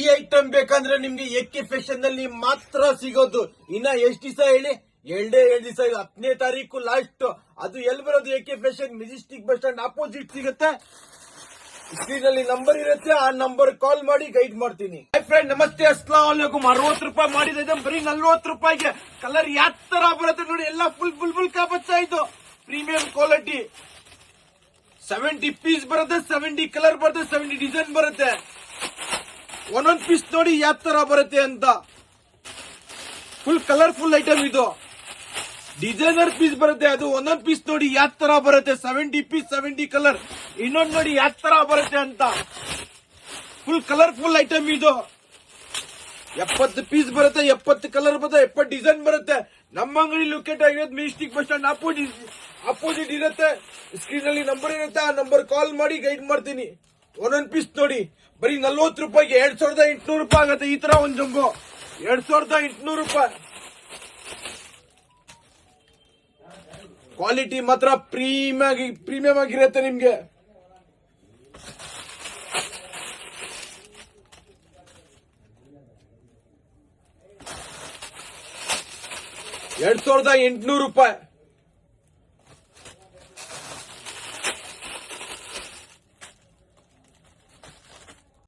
ಈ ಐಟಮ್ ಬೇಕಂದ್ರೆ ನಿಮ್ಗೆ ಎಕ್ಕೆ ಫ್ಯಾಷನ್ ನಲ್ಲಿ ಮಾತ್ರ ಸಿಗೋದು. ಇನ್ನ ಎಷ್ಟ್ ದಿವಸ ಹೇಳಿ? ಎರಡೇ ದಿವಸ. 10ನೇ ತಾರೀಕು ಲಾಸ್ಟ್. ಅದು ಎಲ್ಲಿ ಬರೋದು? ಎಕ್ಕೆ fashion Majestic bus stand opposite ಸಿಗುತ್ತೆ. ಸ್ಕ್ರೀನ್ ಅಲ್ಲಿ ನಂಬರ್ ಇರುತ್ತೆ, ಆ ನಂಬರ್ ಕಾಲ್ ಮಾಡಿ ಗೈಡ್ ಮಾಡ್ತೀನಿ. ಫ್ರೆಂಡ್ ನಮಸ್ತೆ, ಅಸ್ಲಾಂ ವಾಲೇಕುಮ್. 60 ರೂಪಾಯಿ ಮಾಡಿದ ಬರೀ 40 ರೂಪಾಯಿಗೆ. ಕಲರ್ ಯಾವ ತರ ಬರುತ್ತೆ ನೋಡಿ, ಎಲ್ಲ ಫುಲ್ ಕಾಬಚ್ಚ. ಇದು ಪ್ರೀಮಿಯಂ ಕ್ವಾಲಿಟಿ. 70 ಪೀಸ್ ಬರುತ್ತೆ, 70 ಕಲರ್ ಬರುತ್ತೆ, 70 ಡಿಸೈನ್ ಬರುತ್ತೆ. ಒಂದೊಂದ್ ಪೀಸ್ ನೋಡಿ ಯಾವ ತರ ಬರುತ್ತೆ ಅಂತ. ಫುಲ್ ಕಲರ್ಫುಲ್ ಐಟಮ್ ಇದು. ಡಿಸೈನರ್ ಪೀಸ್ ಬರುತ್ತೆ. ಅದು ಒಂದೊಂದ್ ಪೀಸ್ ನೋಡಿ ಯಾವ ತರ ಬರುತ್ತೆ. 70 ಪೀಸ್, 70 ಕಲರ್. ಇನ್ನೊಂದು ನೋಡಿ ಯಾವ ತರ ಬರುತ್ತೆ ಅಂತ. ಫುಲ್ ಕಲರ್ಫುಲ್ ಐಟಮ್ ಇದು. 70 ಪೀಸ್ ಬರುತ್ತೆ, 70 ಕಲರ್ ಬರುತ್ತೆ, 70 ಡಿಸೈನ್ ಬರುತ್ತೆ. ನಮ್ಮ ಅಂಗಡಿ ಲೊಕೇಟ್ ಆಗಿರೋದು ಮೆಜೆಸ್ಟಿಕ್ ಬಸ್ ಸ್ಟ್ಯಾಂಡ್ ಅಪೋಸಿಟ್ ಇರುತ್ತೆ. ಸ್ಕ್ರೀನ್ ಅಲ್ಲಿ ನಂಬರ್ ಇರುತ್ತೆ, ಆ ನಂಬರ್ ಕಾಲ್ ಮಾಡಿ ಗೈಡ್ ಮಾಡ್ತೀನಿ. ಒಂದೊಂದ್ ಪೀಸ್ ನೋಡಿ ಬರೀ 40 ರೂಪಾಯಿಗೆ 2800 ರೂಪಾಯಿ ಆಗುತ್ತೆ. ಈ ತರ ಒಂದ್ ಜಂಬೋ 2800 ರೂಪಾಯಿ. ಕ್ವಾಲಿಟಿ ಮಾತ್ರ ಪ್ರೀಮಿಯಂ ಆಗಿರುತ್ತೆ ನಿಮ್ಗೆ. $2800 ರೂಪಾಯಿ.